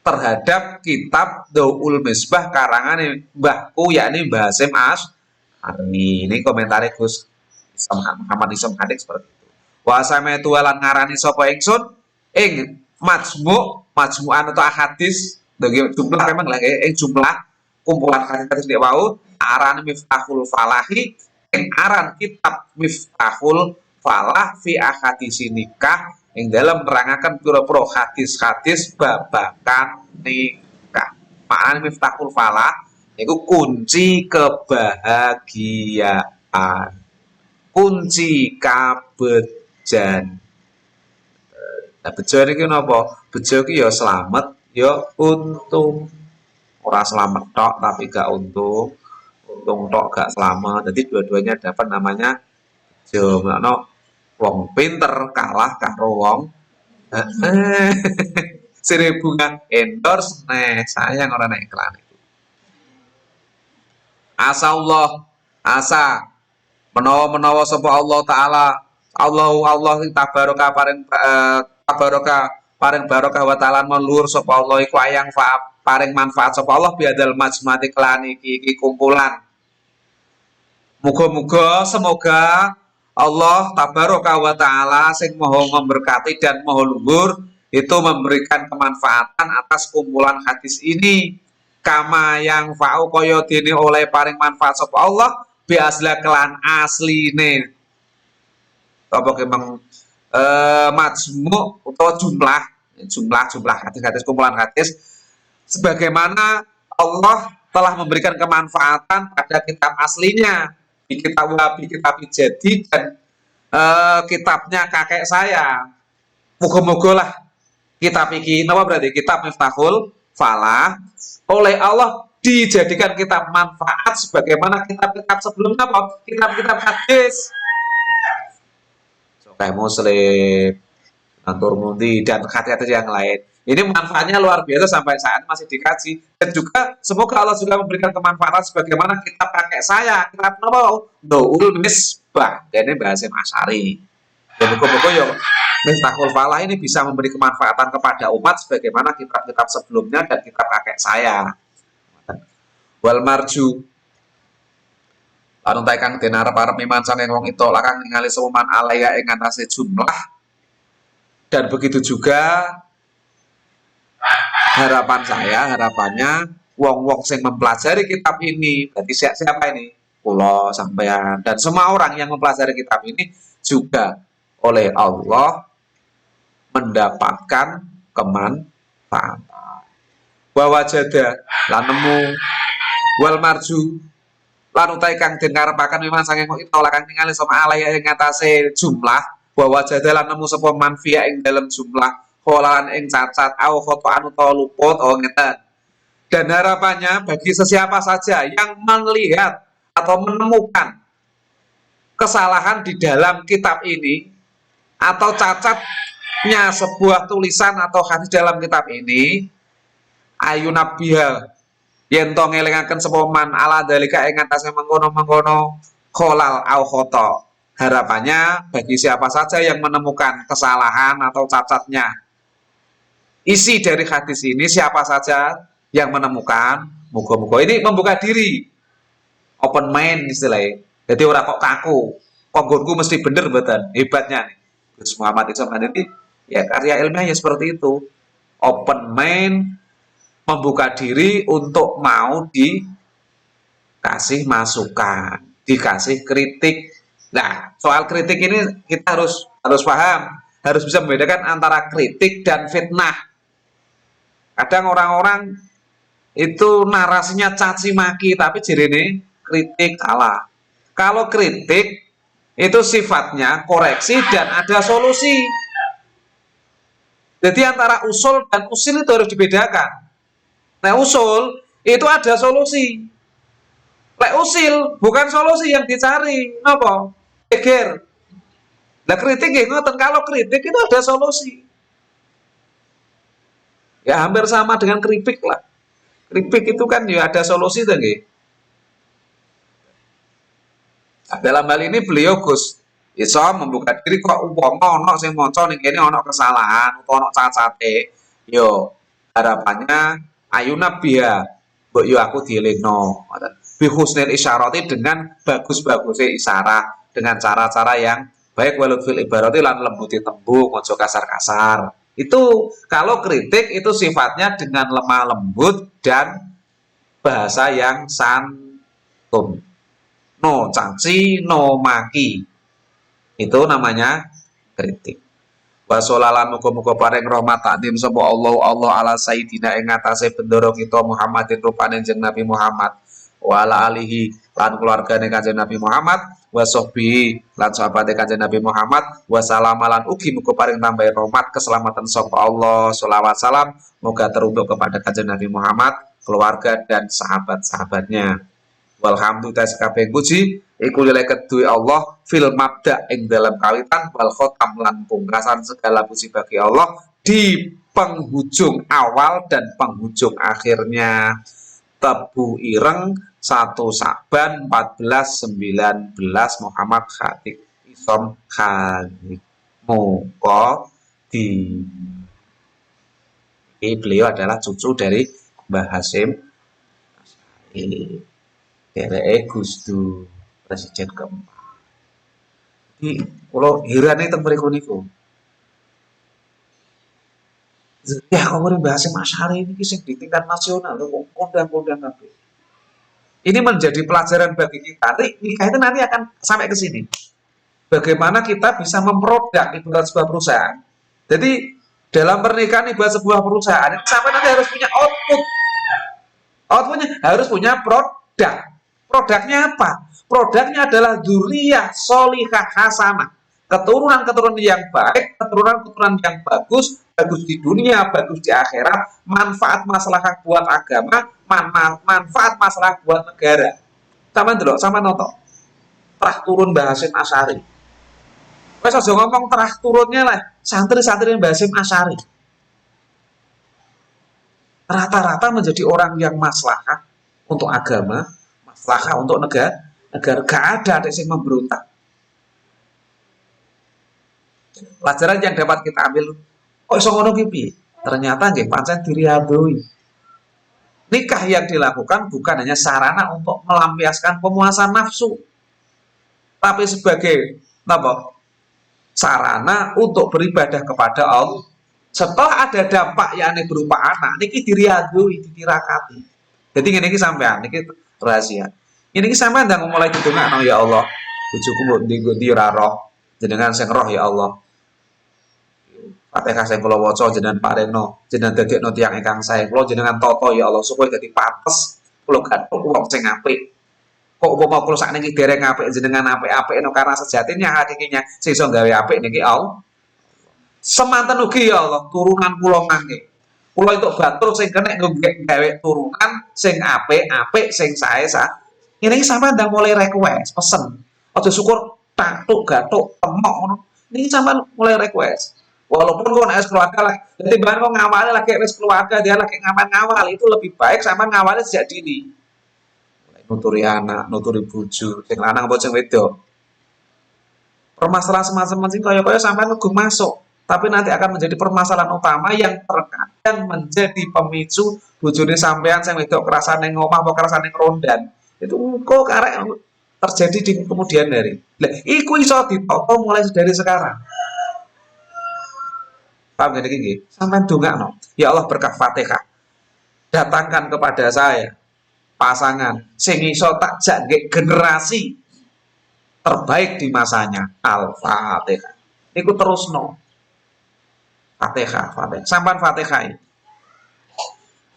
terhadap kitab Dhaul Misbah karangan mbahku yakni Mbah Hasyim Asy'ari. Ini komentare Gus Muhammad Isom Khadik seperti itu. Wa sametu lan ngarani sapa ingsun ing majmu'an atau hadis jumlah memang lah jumlah kumpulan hadis dia wau aran Miftahul Falahi yang aran kitab Miftahul Falah fi ahadits nikah yang dalam menerangkan pura-pura hadis-hadis babakan nikah. Maknane Miftahul Falah itu kunci kebahagiaan, kunci kabejan. Nah, bejo iki napa? Bejo iki ya slamet ya untung. Ora selamat tok tapi gak untung. Untung tok gak selamat. Jadi dua-duanya dapat namanya bejo. Makna wong pinter kalah karo wong sire bunga endorse sayang ora nek iklan itu. Asa menawa sapa Allah taala Allah tabaraka paring barokah wa ta'ala melur sapa Allah iku ayang paring manfaat sapa Allah biadal majmati klan iki kumpulan. Muga-muga semoga Allah tabaraka wa ta'ala sing maha memberkati dan maha luhur itu memberikan kemanfaatan atas kumpulan hadis ini kama yang fa'u kaya dene oleh paring manfaat sapa Allah bi asla kelan asline apa kemang majmu atau jumlah hadis kumpulan hadis sebagaimana Allah telah memberikan kemanfaatan pada kitab aslinya di kitab jadi dan kitabnya kakek saya. Moga-moga lah kitab iki napa berarti kitab Miftahul Falah oleh Allah dijadikan kitab manfaat sebagaimana kitab-kitab sebelumnya apa? Kitab-kitab hadis kayak Muslim, Antur Mundi dan hadis-hadis yang lain. Ini manfaatnya luar biasa sampai saat ini masih dikaji dan juga semoga Allah juga memberikan kemanfaatan sebagaimana kitab kakek saya, kitab Dhaul Misbah, ini Mbah Hasyim Asy'ari. Dan buku-buku yang Miftahul Falah ini bisa memberi kemanfaatan kepada umat sebagaimana kitab-kitab sebelumnya dan kitab kakek saya. Wal marju lan kang den arep-arep mimansan ing wong itu lakang ningali semuman alaya ing atase jumlah, dan begitu juga harapannya wong-wong sing mempelajari kitab ini, berarti siapa ini? Kula sampean dan semua orang yang mempelajari kitab ini juga oleh Allah mendapatkan kemanfaatan. Wa wajada lan nemu wal marju lan utai kang den karepaken memang saking itu lakang ningali sama alaya ing ngatasé jumlah, wa wajada lan nemu sapa manfi'a ing dalam jumlah kholalan ing cacat au khotoan utawa luput ngeten. Dan harapannya bagi sesiapa saja yang melihat atau menemukan kesalahan di dalam kitab ini atau cacatnya sebuah tulisan atau hadis dalam kitab ini, ayunabiha yen to ngelingaken sapa man ala dalika ing atase mengkono-mengkono kholal au khoto. Harapannya bagi siapa saja yang menemukan kesalahan atau cacatnya isi dari hadis ini, siapa saja yang menemukan, muga-muga ini membuka diri, open mind istilahnya. Jadi orang kok kaku, konggonku mesti bener betul. Hebatnya nih Gus Muhammad Isam ini ya karya ilmiah ya seperti itu, open mind, membuka diri untuk mau dikasih masukan, dikasih kritik. Nah, soal kritik ini kita harus paham, harus bisa membedakan antara kritik dan fitnah. Kadang orang-orang itu narasinya caci maki, tapi jirine kritik salah. Kalau kritik itu sifatnya koreksi dan ada solusi. Jadi antara usul dan usil itu harus dibedakan. Nah, usul itu ada solusi. Lek usil bukan solusi yang dicari, napa? Geger. Nah, kritik ya ngoten, kalau kritik itu ada solusi. Ya hampir sama dengan kritik lah. Kritik itu kan ya ada solusi tuh nggih. Nah, dalam hal ini beliau Gus iso membuka diri, kok umpama ana sing maca ning kene ana kesalahan utawa ana cacate, yo harapannya ayuna biha mbok yo aku dielingno ngoten. Bi husnil isyarati, dengan bagus-bagusnya isyarat, dengan cara-cara yang baik, walau fil ibarati lan lembuti tembung, ojo kasar-kasar. Itu kalau kritik itu sifatnya dengan lemah lembut dan bahasa yang santun. No caci, no maki. Itu namanya kritik. Wa sholalan muga-muga paring rahmat takdim sapa Allah ala sayidina ing atase bendoro kita Muhammadin rupane jeneng Nabi Muhammad. Wa ala alihi lan keluargane Kanjeng Nabi Muhammad, wa sahbihi lan sahabate Kanjeng Nabi Muhammad, wa salamalan ugi muga paring tambahi rahmat keselamatan sapa Allah, sholawat salam moga teruntuk kepada Kanjeng Nabi Muhammad, keluarga dan sahabat-sahabatnya. Walhamdulillah sakabeh puji iku lile kedue Allah fil mabda ing dalam kawitan, wal khotam lan pungkasan segala puji bagi Allah di penghujung awal dan penghujung akhirnya. Tebu ireng 1 Sa'ban 1419 Muhammad Khatib Isom Khalid. Muka di beliau adalah cucu dari Mbah Hasyim dari Gus Dur, presiden keempat. Jadi kalau hirane teng mriku niku. Ya kalau Mbah Hasyim Asy'ari ini sing di tingkat nasional lho, kondang-kondang kabeh. Ini menjadi pelajaran bagi kita. Nikah itu nanti akan sampai ke sini. Bagaimana kita bisa memproduk ibarat sebuah perusahaan. Jadi dalam pernikahan ibarat sebuah perusahaan, sampai nanti harus punya output. Outputnya harus punya produk. Produknya apa? Produknya adalah dzurriyyah sholihah hasanah. Keturunan-keturunan yang baik, keturunan-keturunan yang bagus, bagus di dunia, bagus di akhirat, manfaat masalah buat agama, manfaat masalah buat negara. Sama dulu, sama noto. Terah turun Mbah Hasyim Asy'ari. Wes aja ngomong terah turunnya lah, santri-santri Mbah Hasyim Asy'ari. Rata-rata menjadi orang yang maslahah untuk agama, maslahah untuk negara, gak ada yang memberontak. Pelajaran yang dapat kita ambil, kok iso ngono ki piye? Ternyata nggih pancen diriadoi. Nikah yang dilakukan bukan hanya sarana untuk melampiaskan pemuasan nafsu, tapi sebagai apa? Sarana untuk beribadah kepada Allah. Setelah ada dampak yakni berupa anak, niki diriadoi, ditirakati. Jadi ngene iki sampean, niki rahasia. Ini iki sampean ndang mulai didongakno ya Allah, bojoku mbok ndi ora roh, jenengan sing roh ya Allah. Fatihah sing kula waca jenengan paringno, jenengan dadekno tiyang ingkang sae. Kula jenengan tata ya Allah supaya dadi pantes kula gathuk wong sing apik. Kok upama kula sakniki dereng apik jenengan apik-apikno karena sejatinya hakikinya sing iso gawe apik niki Allah. Semanten ugi ya Allah turunan kula mangke. Kula entuk batur sing kena gawe turunan sing apik-apik sing sae-sae. Ini sampean ndang mulai request, pesen. Aja syukur tatuk gatuk temok ngono. Niki sampean mulai request. Walaupun kok nek keluarga lah, jadi bahan kok ngawalnya lagi wis keluarga dia lagi ngawal itu lebih baik sama ngawalnya sejak dini. Nuturi anak, nuturi bojo, sing lanang apa sing wedok. Permasalahan semacam sing kaya-kaya sampean uga masuk, tapi nanti akan menjadi permasalahan utama yang terkadang menjadi pemicu bojone sampean sing wedok kerasane ngomah apa kerasane rondan. Itu kok karek terjadi di kemudian hari. Lah, iku iso ditata mulai dari sekarang. Paham gak iki? Sampeyan dongakno. Ya Allah berkah Fatihah. Datangkan kepada saya pasangan sing iso tak jak generasi terbaik di masanya. Al-Fatihah. Niku terusno. Fatihah. Sampeyan Fatihah.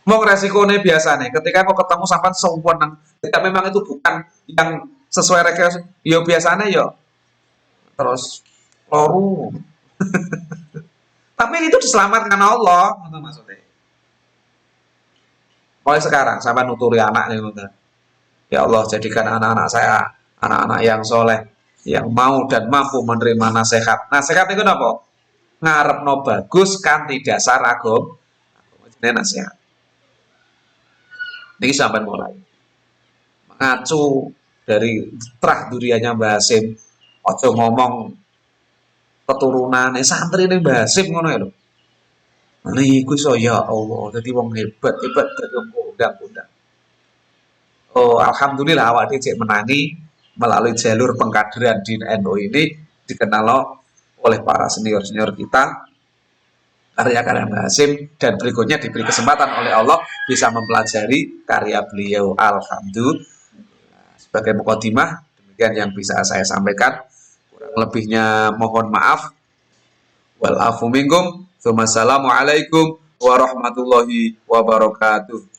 Mau resikonya biasa nih, ketika kau ketemu sampean seumpun, ketika memang itu bukan yang sesuai rekomendasi, yo biasanya yo terus loru. Tapi itu diselamatkan Allah, itu maksudnya. Mulai sekarang sampai nuturi anak nih, ya Allah jadikan anak-anak saya anak-anak yang soleh, yang mau dan mampu menerima nasihat. Nasihat itu apa? Ngarep no bagus kan tidak saragom. Ini nasihat. Ini sampai mulai mengacu dari terah duriannya Mbah Hasim. Ojo ngomong keturunan santri ini Mbah Hasim ngono ya lho. Niku iso ya Allah, dadi wong hebat dadi wong kondang-kondang. Oh, alhamdulillah awak dhewe menangi melalui jalur pengkaderan di NU ini dikenal oleh para senior-senior kita karya-karya Mbah Hasim dan berikutnya diberi kesempatan oleh Allah bisa mempelajari karya beliau. Alhamdulillah. Sebagai mukadimah demikian yang bisa saya sampaikan. Kurang lebihnya mohon maaf. Wal afu minkum. Wassalamualaikum warahmatullahi wabarakatuh.